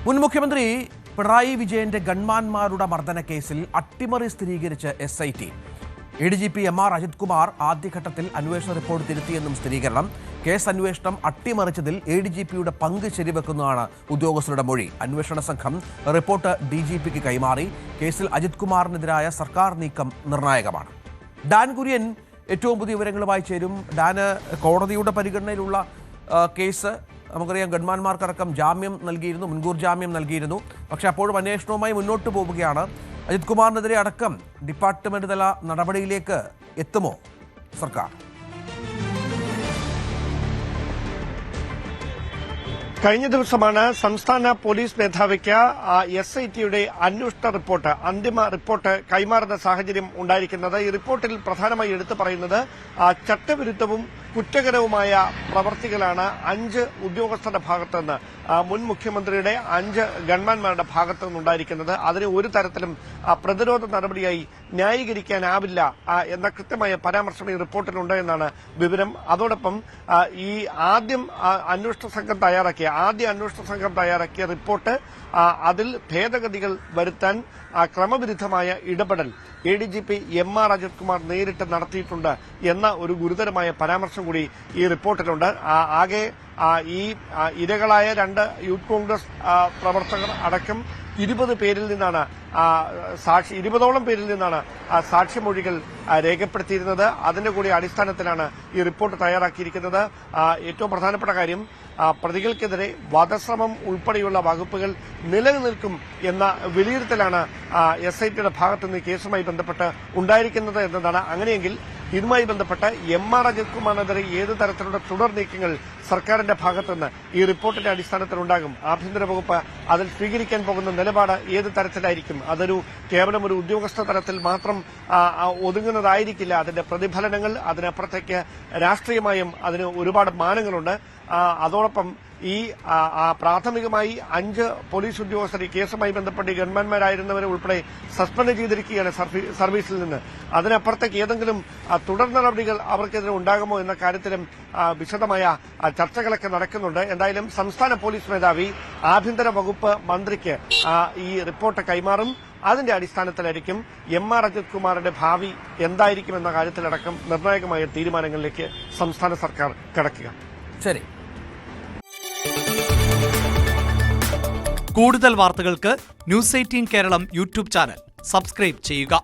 മുൻ മുഖ്യമന്ത്രി പിണറായി വിജയന്റെ ഗൺമാന്മാരുടെ മർദ്ദന കേസിൽ അട്ടിമറി സ്ഥിരീകരിച്ച് SIT. ADGP MR Ajith Kumar ആദ്യഘട്ടത്തിൽ അന്വേഷണ റിപ്പോർട്ട് തിരുത്തിയെന്നും സ്ഥിരീകരണം. കേസ് അന്വേഷണം അട്ടിമറിച്ചതിൽ ADGPയുടെ പങ്ക് ശരിവെക്കുന്നതാണ് ഉദ്യോഗസ്ഥരുടെ മൊഴി. അന്വേഷണ സംഘം റിപ്പോർട്ട് DGPക്ക് കൈമാറി. കേസിൽ അജിത് കുമാറിനെതിരായ സർക്കാർ നീക്കം നിർണായകമാണ്. ഡാൻ കുര്യൻ ഏറ്റവും പുതിയ വിവരങ്ങളുമായി ചേരും. ഡാന്, കോടതിയുടെ പരിഗണനയിലുള്ള കേസ് നമുക്കറിയാം, ഗൺമാന്മാർക്കടക്കം ജാമ്യം നൽകിയിരുന്നു, മുൻകൂർ ജാമ്യം നൽകിയിരുന്നു. പക്ഷേ അപ്പോഴും അന്വേഷണവുമായി മുന്നോട്ട് പോവുകയാണ്. അജിത് കുമാറിനെതിരെ അടക്കം ഡിപ്പാർട്ട്മെന്റ് തല നടപടിയിലേക്ക് എത്തുമോ സർക്കാർ? കഴിഞ്ഞ ദിവസമാണ് സംസ്ഥാന പോലീസ് മേധാവിക്ക് SITയുടെ അന്വേഷണ റിപ്പോർട്ട്, അന്തിമ റിപ്പോർട്ട് കൈമാറുന്ന സാഹചര്യം ഉണ്ടായിരിക്കുന്നത്. ഈ റിപ്പോർട്ടിൽ പ്രധാനമായി എടുത്തു പറയുന്നത് ചട്ടവിരുദ്ധവും കുറ്റകരവുമായ പ്രവർത്തികളാണ് 5 ഉദ്യോഗസ്ഥരുടെ ഭാഗത്തുനിന്ന്, മുൻ മുഖ്യമന്ത്രിയുടെ 5 ഗൺമാന്മാരുടെ ഭാഗത്തു നിന്നുണ്ടായിരിക്കുന്നത്. അതിന് ഒരു തരത്തിലും പ്രതിരോധ നടപടിയായി ന്യായീകരിക്കാനാവില്ല എന്ന കൃത്യമായ പരാമർശം ഈ റിപ്പോർട്ടിലുണ്ട് എന്നാണ് വിവരം. അതോടൊപ്പം ഈ ആദ്യ അന്വേഷണ സംഘം തയ്യാറാക്കിയ റിപ്പോർട്ട്, അതിൽ ഭേദഗതികൾ വരുത്താൻ ക്രമവിരുദ്ധമായ ഇടപെടൽ ADGP MR അജിത് കുമാർ നേരിട്ട് നടത്തിയിട്ടുണ്ട് എന്ന ഒരു ഗുരുതരമായ പരാമർശം കൂടി ഈ റിപ്പോർട്ടിലുണ്ട്. ആകെ ഈ ഇരകളായ 2 യൂത്ത് കോൺഗ്രസ് പ്രവർത്തകർ അടക്കം 20 പേരിൽ നിന്നാണ് 20ഓളം പേരിൽ നിന്നാണ് സാക്ഷിമൊഴികൾ രേഖപ്പെടുത്തിയിരുന്നത്. അതിന്റെ കൂടി അടിസ്ഥാനത്തിലാണ് ഈ റിപ്പോർട്ട് തയ്യാറാക്കിയിരിക്കുന്നത്. ഏറ്റവും പ്രധാനപ്പെട്ട കാര്യം, പ്രതികൾക്കെതിരെ വധശ്രമം ഉൾപ്പെടെയുള്ള വകുപ്പുകൾ നിലനിൽക്കും എന്ന വിലയിരുത്തലാണ് SITയുടെ ഭാഗത്തുനിന്ന് കേസുമായി ബന്ധപ്പെട്ട് ഉണ്ടായിരിക്കുന്നത് എന്നതാണ്. അങ്ങനെയെങ്കിൽ ഇതുമായി ബന്ധപ്പെട്ട് MR അജിത് കുമാറിനെതിരെ ഏത് തരത്തിലുള്ള തുടർ നീക്കങ്ങൾ സർക്കാരിന്റെ ഭാഗത്തുനിന്ന് ഈ റിപ്പോർട്ടിന്റെ അടിസ്ഥാനത്തിൽ ഉണ്ടാകും? ആഭ്യന്തര വകുപ്പ് അതിൽ സ്വീകരിക്കാൻ പോകുന്ന നിലപാട് ഏത് തരത്തിലായിരിക്കും? അതൊരു കേവലം ഒരു ഉദ്യോഗസ്ഥ തലത്തിൽ മാത്രം ഒതുങ്ങുന്നതായിരിക്കില്ല. അതിന്റെ പ്രതിഫലനങ്ങൾ, അതിനപ്പുറത്തേക്ക് രാഷ്ട്രീയമായും അതിന് ഒരുപാട് മാനങ്ങളുണ്ട്. അതോടൊപ്പം ഈ പ്രാഥമികമായി 5 പോലീസ് ഉദ്യോഗസ്ഥർ ഈ കേസുമായി ബന്ധപ്പെട്ട് ഗവൺമെന്റ്മാരായിരുന്നവരെ ഉൾപ്പെടെ സസ്പെൻഡ് ചെയ്തിരിക്കുകയാണ് സർവീസിൽ നിന്ന്. അതിനപ്പുറത്തേക്ക് ഏതെങ്കിലും തുടർ നടപടികൾ അവർക്കെതിരെ ഉണ്ടാകുമോ എന്ന കാര്യത്തിലും വിശദമായ ചർച്ചകളൊക്കെ നടക്കുന്നുണ്ട്. എന്തായാലും സംസ്ഥാന പോലീസ് മേധാവി ആഭ്യന്തര വകുപ്പ് മന്ത്രിക്ക് ഈ റിപ്പോർട്ട് കൈമാറും. അതിന്റെ അടിസ്ഥാനത്തിലായിരിക്കും MR അജിത് കുമാറിന്റെ ഭാവി എന്തായിരിക്കുമെന്ന കാര്യത്തിലടക്കം നിർണായകമായ തീരുമാനങ്ങളിലേക്ക് സംസ്ഥാന സർക്കാർ കടക്കുക. ശരി. കൂടുതൽ വാർത്തകൾക്ക് News 18 Keralam YouTube channel subscribe ചെയ്യുക.